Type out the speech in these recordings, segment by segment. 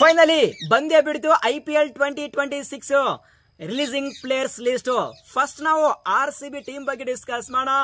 Finally ಬಂದೇ ಬಿಡ್ತು IPL 2026 releasing players list. First ನಾವು RCB ಟೀಮ್ ಬಗ್ಗೆ ಡಿಸ್ಕಸ್ ಮಾಡೋಣ.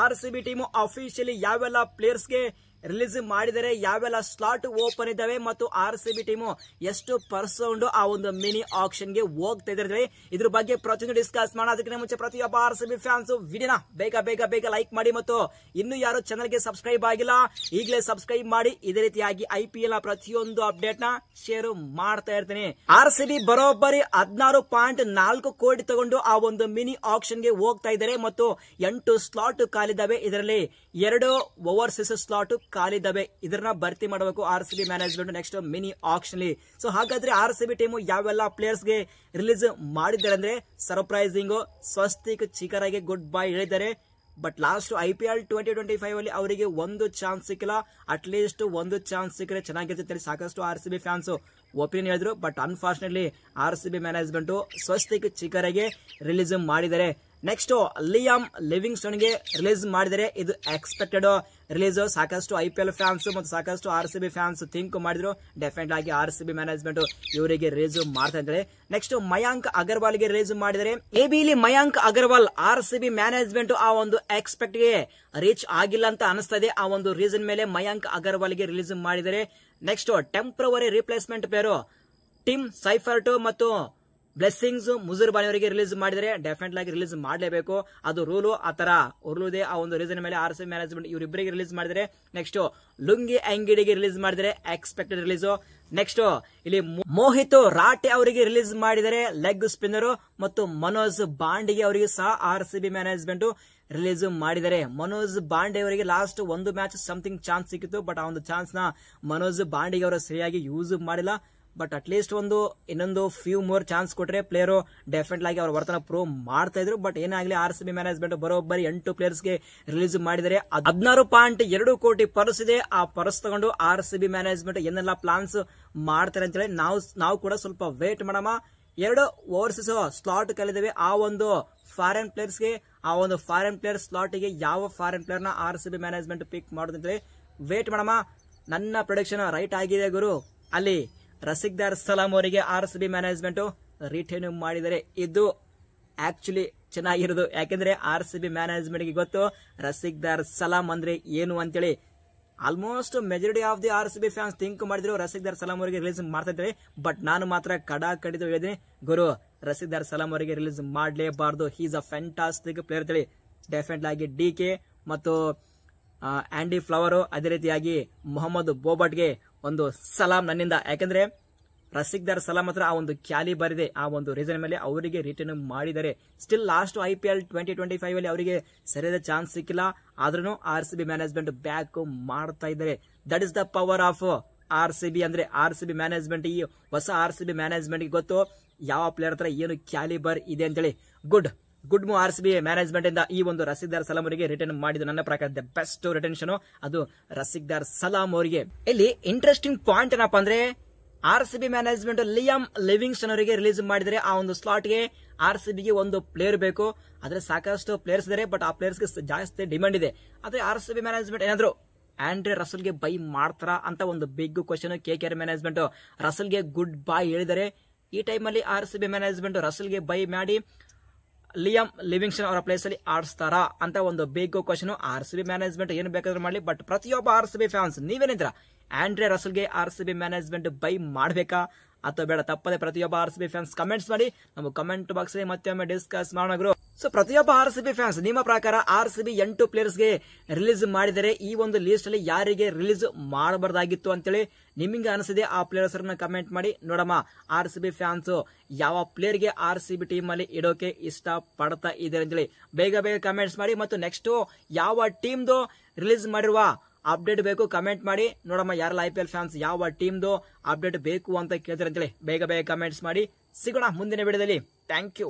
RCB ಟೀಮ್ ಅಫಿಷಿಯಲಿ ಯಾವೆಲ್ಲ ಪ್ಲೇಯರ್ಸ್ ಗೆ ರಿಲೀಸ್ ಮಾಡಿದರೆ, ಯಾವೆಲ್ಲ ಸ್ಲಾಟ್ ಓಪನ್ ಇದಾವೆ ಮತ್ತು RCB ಟೀಮು ಎಷ್ಟು ಪರ್ಸೆಂಟ್ ಆ ಒಂದು ಮಿನಿ ಆಕ್ಷನ್ ಗೆ ಹೋಗ್ತಾ ಇದ್ದಾರೆ, ಇದ್ರ ಬಗ್ಗೆ ಪ್ರತಿಯೊಂದು ಡಿಸ್ಕಸ್ ಮಾಡೋಣ. ಅದಕ್ಕೆ ಮುಂಚೆ ಪ್ರತಿಯೊಬ್ಬ RCB ಫ್ಯಾನ್ಸ್ ವಿಡಿಯೋನ ಬೇಗ ಬೇಗ ಬೇಗ ಲೈಕ್ ಮಾಡಿ ಮತ್ತು ಇನ್ನು ಯಾರು ಚಾನಲ್ ಗೆ ಸಬ್ಸ್ಕ್ರೈಬ್ ಆಗಿಲ್ಲ ಈಗಲೇ ಸಬ್ಸ್ಕ್ರೈಬ್ ಮಾಡಿ. ಇದೇ ರೀತಿಯಾಗಿ IPL ಪ್ರತಿಯೊಂದು ಅಪ್ಡೇಟ್ ನ ಶೇರ್ ಮಾಡ್ತಾ ಇರ್ತೀನಿ. RCB ಬರೋಬ್ಬರಿ 16.4 ಕೋಟಿ ತಗೊಂಡು ಆ ಒಂದು ಮಿನಿ ಆಕ್ಷನ್ ಗೆ ಹೋಗ್ತಾ ಇದ್ದಾರೆ ಮತ್ತು 8 ಸ್ಲಾಟ್ ಖಾಲಿದಾವೆ. ಇದರಲ್ಲಿ 2 ಓವರ್ಸೀಸ್ ಸ್ಲಾಟ್ ಖಾಲಿದಾವೆ. ಇದನ್ನ ಭರ್ತಿ ಮಾಡಬೇಕು RCB management next mini action. So ಹಾಗಾದ್ರೆ RCB ಟೀಮ್ ಯಾವೆಲ್ಲ ಪ್ಲೇಯರ್ಸ್ ಗೆ ರಿಲೀಸ್ ಮಾಡಿದ್ದಾರೆ ಅಂದ್ರೆ ಸರ್ಪ್ರೈಸಿಂಗ್ ಸ್ವಸ್ತಿಕ್ ಚಿಕರಾಗೆ ಗುಡ್ ಬೈ ಹೇಳಿದ್ದಾರೆ. ಬಟ್ ಲಾಸ್ಟ್ IPL 2025 ಅಲ್ಲಿ ಅವರಿಗೆ ಒಂದು ಚಾನ್ಸ್ ಸಿಕ್ಕಿಲ್ಲ. ಅಟ್ ಲೀಸ್ಟ್ ಒಂದು ಚಾನ್ಸ್ ಸಿಕ್ಕರೆ ಚೆನ್ನಾಗಿರುತ್ತೆ ಸಾಕಷ್ಟು RCB ಫ್ಯಾನ್ಸ್ ಒಪಿನಿಯನ್ ಹೇಳಿದ್ರು. But unfortunately RCB management Swastik ಚಿಕರಾಗೆ ರಿಲೀಸ್ ಮಾಡಿದ್ದಾರೆ. ನೆಕ್ಸ್ಟ್ ಲಿಯಾಮ್ ಲಿವಿಂಗ್ಸ್ಟನ್ ಗೆ ರಿಲೀಸ್ ಮಾಡಿದರೆ, ಇದು ಎಕ್ಸ್ಪೆಕ್ಟೆಡ್ ರಿಲೀಸ್. ಸಾಕಷ್ಟು IPL ಫ್ಯಾನ್ಸ್ ಮತ್ತು ಸಾಕಷ್ಟು RCB ಫ್ಯಾನ್ಸ್ ಥಿಂಕ್ ಮಾಡಿದ್ರು ಡೆಫಿನೆಟ್ ಆಗಿ RCB ಮ್ಯಾನೇಜ್ಮೆಂಟ್ ಇವರಿಗೆ ರಿಲೀಸ್ ಮಾಡ್ತಾ ಇದ್ದಾರೆ. ನೆಕ್ಸ್ಟ್ ಮಯಾಂಕ್ ಅಗರ್ವಾಲ್ ಗೆ ರಿಲೀಸ್ ಮಾಡಿದರೆ, ಇಲ್ಲಿ ಮಯಾಂಕ್ ಅಗರ್ವಾಲ್ RCB ಮ್ಯಾನೇಜ್ಮೆಂಟ್ ಆ ಒಂದು ಎಕ್ಸ್ಪೆಕ್ಟ್ ಗೆ ರೀಚ್ ಆಗಿಲ್ಲ ಅಂತ ಅನಿಸ್ತಾ ಇದೆ. ಆ ಒಂದು ರೀಸನ್ ಮೇಲೆ ಮಯಾಂಕ್ ಅಗರ್ವಾಲ್ ಗೆ ರಿಲೀಸ್ ಮಾಡಿದರೆ. ನೆಕ್ಸ್ಟ್ ಟೆಂಪ್ರವರಿ ರಿಪ್ಲೇಸ್ಮೆಂಟ್ ಪೇರು ಟಿಮ್ ಸೈಫರ್ಟ್ ಮತ್ತು ಬ್ಲೆಸ್ಸಿಂಗ್ಸ್ ಮುಜುರ್ಬಾನಿ ಅವರಿಗೆ ರಿಲೀಸ್ ಮಾಡಿದರೆ, ಡೆಫಿನೆಟ್ ಆಗಿ ರಿಲೀಸ್ ಮಾಡಲೇಬೇಕು, ಅದು ರೂಲು. ಆ ತರ ಉರುಳುದೆ. ಆ ಒಂದು ರೀಸನ್ ಮೇಲೆ RCB ಮ್ಯಾನೇಜ್ಮೆಂಟ್ ಇವರಿಬ್ಬರಿಗೆ ರಿಲೀಸ್ ಮಾಡಿದರೆ. ನೆಕ್ಸ್ಟ್ ಲುಂಗಿ ಅಂಗಿಡಿಗೆ ರಿಲೀಸ್ ಮಾಡಿದರೆ, ಎಕ್ಸ್ಪೆಕ್ಟೆಡ್ ರಿಲೀಸ್. ನೆಕ್ಸ್ಟ್ ಇಲ್ಲಿ ಮೋಹಿತ್ ರಾಟೆ ಅವರಿಗೆ ರಿಲೀಸ್ ಮಾಡಿದರೆ, ಲೆಗ್ ಸ್ಪಿನ್ನರ್. ಮತ್ತು ಮನೋಜ್ ಬಾಂಡಿಗೆ ಅವರಿಗೆ ಸಹ RCB ಮ್ಯಾನೇಜ್ಮೆಂಟ್ ರಿಲೀಸ್ ಮಾಡಿದರೆ. ಮನೋಜ್ ಬಾಂಡೆ ಅವರಿಗೆ ಲಾಸ್ಟ್ ಒಂದು ಮ್ಯಾಚ್ ಸಮಥಿಂಗ್ ಚಾನ್ಸ್ ಸಿಕ್ಕಿತ್ತು, ಬಟ್ ಆ ಒಂದು ಚಾನ್ಸ್ ನ ಮನೋಜ್ ಬಾಂಡಿಗೆ ಅವರು ಸರಿಯಾಗಿ ಯೂಸ್ ಮಾಡಿಲ್ಲ. ಬಟ್ ಅಟ್ ಲೀಸ್ಟ್ ಇನ್ನೊಂದು ಫ್ಯೂ ಮೋರ್ ಚಾನ್ಸ್ ಕೊಟ್ರೆ ಪ್ಲೇಯರ್ ಡೆಫಿನೆಟ್ ಆಗಿ ಅವ್ರ ವರ್ತನ ಪ್ರೂವ್ ಮಾಡ್ತಾ ಇದ್ರು. ಬಟ್ ಏನಾಗಲಿ RCB ಮ್ಯಾನೇಜ್ಮೆಂಟ್ ಬರೋಬ್ಬರಿ 8 ಪ್ಲೇಯರ್ಸ್ ಗೆ ರಿಲೀಸ್ ಮಾಡಿದರೆ. 16.2 ಕೋಟಿ ಪರ್ಸ್ ಇದೆ. ಆ ಪರ್ಸ್ ತಗೊಂಡು RCB ಮ್ಯಾನೇಜ್ಮೆಂಟ್ ಏನೆಲ್ಲ ಪ್ಲಾನ್ಸ್ ಮಾಡ್ತಾರೆ ಅಂತ ಹೇಳಿ ನಾವು ಕೂಡ ಸ್ವಲ್ಪ ವೇಟ್ ಮಾಡೋಣ. 2 ಓವರ್ಸೀಸ್ ಸ್ಲಾಟ್ ಕಲಿದೇವೆ. ಆ ಒಂದು ಫಾರಿನ್ ಪ್ಲೇಯರ್ಸ್ ಗೆ, ಆ ಒಂದು ಫಾರಿನ್ ಪ್ಲೇಯರ್ ಸ್ಲಾಟ್ ಗೆ ಯಾವ ಫಾರಿನ್ ಪ್ಲೇಯರ್ ನ RCB ಮ್ಯಾನೇಜ್ಮೆಂಟ್ ಪಿಕ್ ಮಾಡೋದಂತೇಳಿ ವೇಟ್ ಮಾಡೋಣ. ನನ್ನ ಪ್ರೊಡಿಕ್ಷನ್ ರೈಟ್ ಆಗಿದೆ ಗುರು. ಅಲ್ಲಿ ರಸಿಕ್ದಾರ್ ಸಲಾಂ ಅವರಿಗೆ RCB ಮ್ಯಾನೇಜ್ಮೆಂಟ್ ರಿಟರ್ನ್ ಮಾಡಿದರೆ. ಇದು ಆಕ್ಚುಲಿ ಚೆನ್ನಾಗಿರೋದು, ಯಾಕೆಂದ್ರೆ RCB ಮ್ಯಾನೇಜ್ಮೆಂಟ್ ಗೆ ಗೊತ್ತು ರಸಿಕ್ದಾರ್ ಸಲಾಂ ಅಂದ್ರೆ ಏನು ಅಂತೇಳಿ. Almost majority of the RCB fans think ಮಾಡಿದ್ರು ರಸಿಕ್ದಾರ್ ಸಲಾಂ ಅವರಿಗೆ ರಿಲೀಸ್ ಮಾಡ್ತಾ ಇದ್ದಾರೆ. ಬಟ್ ನಾನು ಮಾತ್ರ ಕಡಿದು ಹೇಳಿದ್ದೀನಿ ಗುರು, ರಸಿಕ್ದಾರ್ ಸಲಾಂ ಅವರಿಗೆ ರಿಲೀಸ್ ಮಾಡಲೇಬಾರ್ದು. ಹೀಸ್ ಅ ಫ್ಯಾಂಟಾಸ್ಟಿಕ್ ಪ್ಲೇಯರ್ ಅಂತೇಳಿ. ಡೆಫಿನೆಟ್ ಆಗಿ DK ಮತ್ತು ಆಂಡಿ ಫ್ಲವರ್, ಅದೇ ರೀತಿಯಾಗಿ ಮೊಹಮ್ಮದ್ ಬೋಬಟ್ಗೆ ಒಂದು ಸಲಾಂ ನನ್ನಿಂದ. ಯಾಕಂದ್ರೆ ರಸಿಕ್ದಾರ್ ಸಲಾಂ ಹತ್ರ ಆ ಒಂದು ಕ್ಯಾಲಿಬರ್ ಇದೆ. ಆ ಒಂದು ರೀಸನ್ ಮೇಲೆ ಅವರಿಗೆ ರಿಟರ್ನ್ ಮಾಡಿದ್ದಾರೆ. ಸ್ಟಿಲ್ ಲಾಸ್ಟ್ IPL 2025 ಅಲ್ಲಿ ಅವರಿಗೆ ಸರಿಯಾದ ಚಾನ್ಸ್ ಸಿಕ್ಕಿಲ್ಲ, ಆದ್ರೂ RCB ಮ್ಯಾನೇಜ್ಮೆಂಟ್ ಬ್ಯಾಕ್ ಮಾಡ್ತಾ ಇದ್ದಾರೆ. That is the power of RCB. ಅಂದ್ರೆ RCB ಮ್ಯಾನೇಜ್ಮೆಂಟ್, ಈ ಹೊಸ RCB ಮ್ಯಾನೇಜ್ಮೆಂಟ್ ಗೊತ್ತು ಯಾವ ಪ್ಲೇಯರ್ ಹತ್ರ ಏನು ಕ್ಯಾಲಿಬರ್ ಇದೆ ಅಂತೇಳಿ. ಗುಡ್ ಮೂವ್ RCB ಮ್ಯಾನೇಜ್ಮೆಂಟ್ ಇಂದ ಈ ಒಂದು ರಸಿಕ್ದಾರ್ ಸಲಾಂ ಅವರಿಗೆ ರಿಟರ್ನ್ ಮಾಡಿದ್ದು ನನ್ನ ಪ್ರಕಾರ ದ ಬೆಸ್ಟ್ ರಿಟರ್ನ್ಷನ್ ಅದು ರಸಿಕ್ದಾರ್ ಸಲಾಂ ಅವರಿಗೆ. ಇಲ್ಲಿ ಇಂಟ್ರೆಸ್ಟಿಂಗ್ ಪಾಯಿಂಟ್ ಏನಪ್ಪಾ ಅಂದ್ರೆ, RCB ಮ್ಯಾನೇಜ್ಮೆಂಟ್ ಲಿಯಾಮ್ ಲಿವಿಂಗ್ಸ್ಟನ್ ಅವರಿಗೆ ರಿಲೀಸ್ ಮಾಡಿದರೆ. ಆ ಒಂದು ಸ್ಲಾಟ್ ಗೆ RCB ಗೆ ಒಂದು ಪ್ಲೇಯರ್ ಬೇಕು. ಆದ್ರೆ ಸಾಕಷ್ಟು ಪ್ಲೇಯರ್ಸ್ ಇದ್ದಾರೆ, ಬಟ್ ಆ ಪ್ಲೇಯರ್ಸ್ ಗೆ ಜಾಸ್ತಿ ಡಿಮಾಂಡ್ ಇದೆ. ಆದ್ರೆ RCB ಮ್ಯಾನೇಜ್ಮೆಂಟ್ ಏನಾದ್ರು ಆಂಡ್ರೆ ರಸಲ್ ಗೆ ಬೈ ಮಾಡ್ತಾರಾ ಅಂತ ಒಂದು big question. KKR management Russell ಗೆ ಗುಡ್ ಬೈ ಹೇಳಿದರೆ. ಈ ಟೈಮ್ ಅಲ್ಲಿ RCB ಮ್ಯಾನೇಜ್ಮೆಂಟ್ ರಸಲ್ ಗೆ ಬೈ ಮಾಡಿ ಲಿಯಾಮ್ ಲಿವಿಂಗ್ಸ್ಟನ್ ಅವರ ಪ್ಲೇಸ್ ಅಲ್ಲಿ ಆಡಿಸ್ತಾರಾ ಅಂತ ಒಂದು ಬಿಗ್ ಕ್ವಶನ್. RCB ಮ್ಯಾನೇಜ್ಮೆಂಟ್ ಏನು ಬೇಕಾದ್ರೂ ಮಾಡಲಿ, ಬಟ್ ಪ್ರತಿಯೊಬ್ಬ RCB ಫ್ಯಾನ್ಸ್ ನೀವೇನಿದ್ರ ಆಂಡ್ರೆ ರಸಲ್ ಗೆ RCB ಮ್ಯಾನೇಜ್ಮೆಂಟ್ ಬೈ ಮಾಡಬೇಕಾ ಅಥವಾ ಬೇಡ? ತಪ್ಪದೆ ಪ್ರತಿಯೊಬ್ಬ RCB ಫ್ಯಾನ್ಸ್ ಕಮೆಂಟ್ಸ್ ಮಾಡಿ, ನಮ್ಮ ಕಮೆಂಟ್ ಬಾಕ್ಸ್ ಅಲ್ಲಿ ಮತ್ತೊಮ್ಮೆ ಡಿಸ್ಕಸ್ ಮಾಡೋಣ. ಸೊ ಪ್ರತಿಯೊಬ್ಬ RCB ಫ್ಯಾನ್ಸ್ ನಿಮ್ಮ ಪ್ರಕಾರ RCB 8 ಪ್ಲೇಯರ್ಸ್ ಗೆ ರಿಲೀಸ್ ಮಾಡಿದರೆ, ಈ ಒಂದು ಲಿಸ್ಟ್ ಅಲ್ಲಿ ಯಾರಿಗೆ ರಿಲೀಸ್ ಮಾಡಬಾರ್ದಾಗಿತ್ತು ಅಂತೇಳಿ ನಿಮಗೆ ಅನಿಸಿದೆ ಆ ಪ್ಲೇಯರ್ಸ್ ಕಮೆಂಟ್ ಮಾಡಿ ನೋಡಮ್ಮ. RCB ಫ್ಯಾನ್ಸ್ ಯಾವ ಪ್ಲೇಯರ್ ಗೆ RCB ಟೀಮ್ ಅಲ್ಲಿ ಇಡೋಕೆ ಇಷ್ಟ ಪಡ್ತಾ ಇದ್ದಾರೆ ಅಂತೇಳಿ ಬೇಗ ಬೇಗ ಕಮೆಂಟ್ಸ್ ಮಾಡಿ. ಮತ್ತು ನೆಕ್ಸ್ಟ್ ಯಾವ ಟೀಮ್ದು ರಿಲೀಸ್ ಮಾಡಿರುವ ಅಪ್ಡೇಟ್ ಬೇಕು ಕಮೆಂಟ್ ಮಾಡಿ ನೋಡಮ್ಮ. ಯಾರೆಲ್ಲ IPL ಫ್ಯಾನ್ಸ್ ಯಾವ ಟೀಮ್ದು ಅಪ್ಡೇಟ್ ಬೇಕು ಅಂತ ಕೇಳ್ತಾರೆ ಅಂತೇಳಿ ಬೇಗ ಬೇಗ ಕಮೆಂಟ್ಸ್ ಮಾಡಿ. ಸಿಗೋಣ ಮುಂದಿನ ವಿಡಿಯೋದಲ್ಲಿ. Thank you.